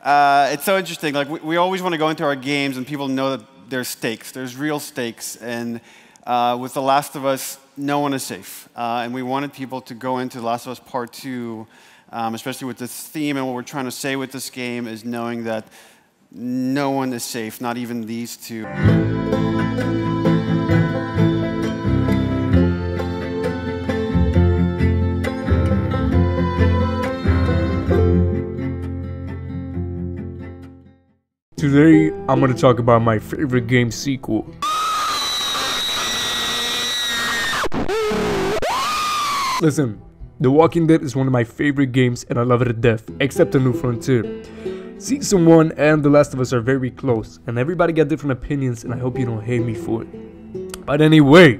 It's so interesting. Like we always want to go into our games and people know that there's stakes. There's real stakes. And with The Last of Us, no one is safe. And we wanted people to go into The Last of Us Part 2, especially with this theme. And what we're trying to say with this game is knowing that no one is safe, not even these two. Today, I'm gonna talk about my favorite game sequel. Listen, The Walking Dead is one of my favorite games and I love it to death, except The New Frontier. Season 1 and The Last of Us are very close, and everybody got different opinions, and I hope you don't hate me for it. But anyway,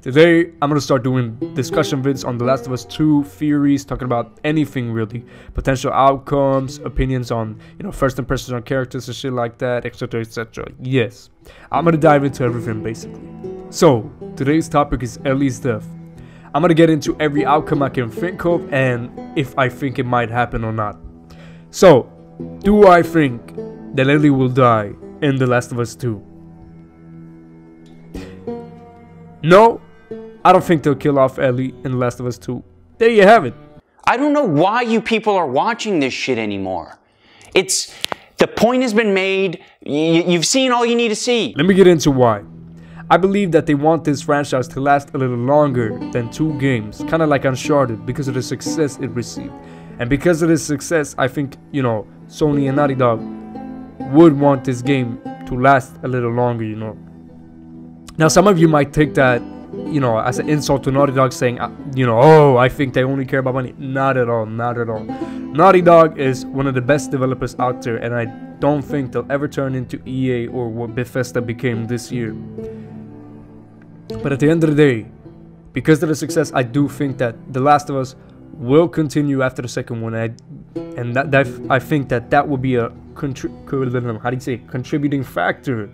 today I'm gonna start doing discussion vids on The Last of Us 2, theories, talking about anything really, potential outcomes, opinions on, first impressions on characters and shit like that, etc, etc. Yes, I'm gonna dive into everything basically. So, today's topic is Ellie's death. I'm gonna get into every outcome I can think of and if I think it might happen or not. So, do I think that Ellie will die in The Last of Us 2? No, I don't think they'll kill off Ellie in The Last of Us 2. There you have it. I don't know why you people are watching this shit anymore. The point has been made. You've seen all you need to see. Let me get into why. I believe that they want this franchise to last a little longer than 2 games, kind of like Uncharted, because of the success it received. And because of this success, I think, Sony and Naughty Dog would want this game to last a little longer, Now, some of you might take that, as an insult to Naughty Dog, saying, oh, I think they only care about money. Not at all, not at all. Naughty Dog is one of the best developers out there, and I don't think they'll ever turn into EA or what Bethesda became this year. But at the end of the day, because of the success, I do think that The Last of Us will continue after the second one, and I think that will be a contributing factor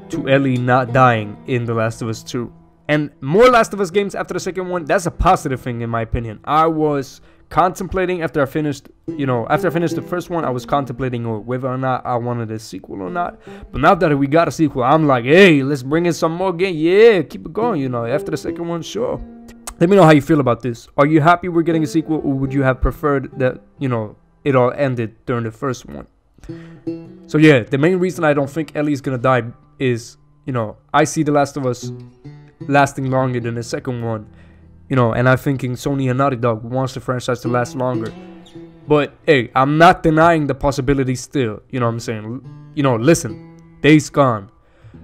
to Ellie not dying in The Last of Us 2. And more Last of Us games after the second one, that's a positive thing in my opinion. I was contemplating after I finished the first one, I was contemplating whether or not I wanted a sequel or not. But now that we got a sequel, I'm like, hey, let's bring in some more games. Yeah, keep it going, after the second one, sure. Let me know how you feel about this. Are you happy we're getting a sequel, or would you have preferred that, it all ended during the first one? So yeah, the main reason I don't think Ellie's gonna die is, I see The Last of Us lasting longer than the second one, and I'm thinking Sony and Naughty Dog wants the franchise to last longer. But hey, I'm not denying the possibility still, what I'm saying? Listen, Days Gone,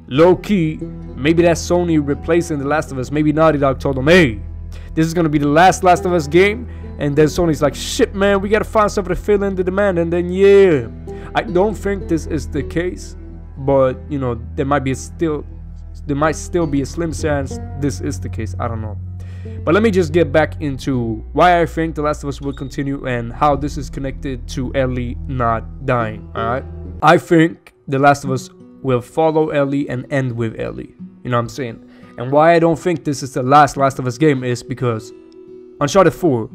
low key, maybe that's Sony replacing The Last of Us. Maybe Naughty Dog told them, hey, this is gonna be the last Last of Us game, and then Sony's like, shit man, we gotta find something to fill in the demand. And then yeah, I don't think this is the case, but there might still be a slim chance this is the case. I don't know. But let me just get back into why I think The Last of Us will continue and how this is connected to Ellie not dying. Alright, I think The Last of Us will follow Ellie and end with Ellie. You know what I'm saying? And why I don't think this is the last Last of Us game is because Uncharted 4,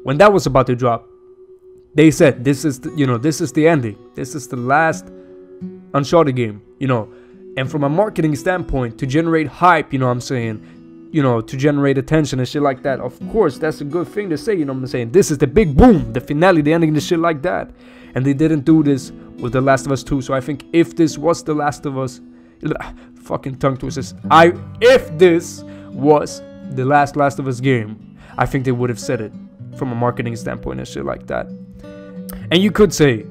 when that was about to drop, they said this is this is the ending. This is the last Uncharted game, And from a marketing standpoint, to generate hype, what I'm saying, to generate attention and shit like that, of course, that's a good thing to say, what I'm saying. This is the big boom, the finale, the ending, the shit like that. And they didn't do this with The Last of Us 2. So I think if this was The Last of Us, fucking tongue twisters, if this was the last Last of Us game, I think they would have said it from a marketing standpoint and shit like that. And you could say,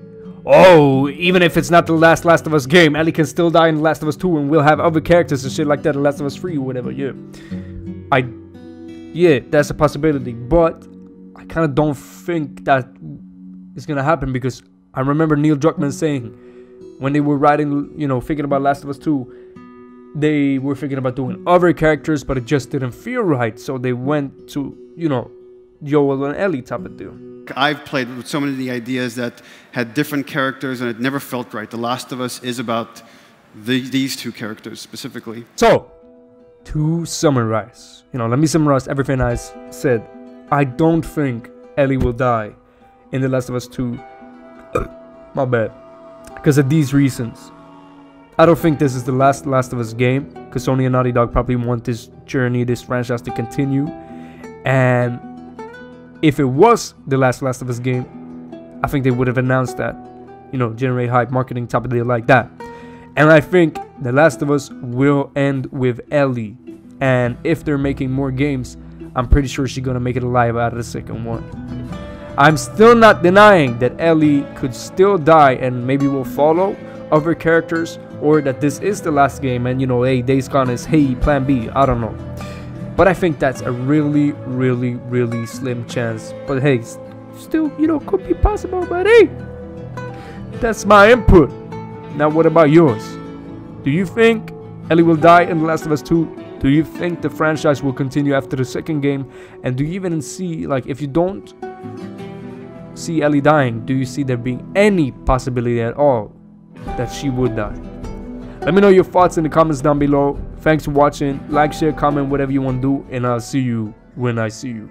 oh, even if it's not the last Last of Us game, Ellie can still die in The Last of Us 2 and we'll have other characters and shit like that, The Last of Us 3 or whatever, yeah, that's a possibility, but I kind of don't think that is gonna happen, because I remember Neil Druckmann saying when they were writing, thinking about Last of Us 2, they were thinking about doing other characters, but it just didn't feel right, so they went to, Joel and Ellie type of deal. I've played with so many of the ideas that had different characters, and it never felt right. The Last of Us is about these two characters specifically. So, to summarize, let me summarize everything I said. I don't think Ellie will die in The Last of Us 2. My bad. Because of these reasons. I don't think this is the last Last of Us game, because Sony and Naughty Dog probably want this journey, this franchise to continue. And if it was the last of Us game, I think they would have announced that. You know, generate hype, marketing top of the deal like that. And I think The Last of Us will end with Ellie. And if they're making more games, I'm pretty sure she's gonna make it alive out of the second one. I'm still not denying that Ellie could still die and maybe will follow other characters, or that this is the last game and, you know, hey, Days Gone is, hey, plan B. I don't know. But I think that's a really, really, really slim chance. But hey, still, you know, could be possible. But hey, that's my input. Now, what about yours? Do you think Ellie will die in The Last of Us 2? Do you think the franchise will continue after the second game? And do you even see, like, if you don't see Ellie dying, do you see there being any possibility at all that she would die? Let me know your thoughts in the comments down below. Thanks for watching. Like, share, comment, whatever you want to do. And I'll see you when I see you.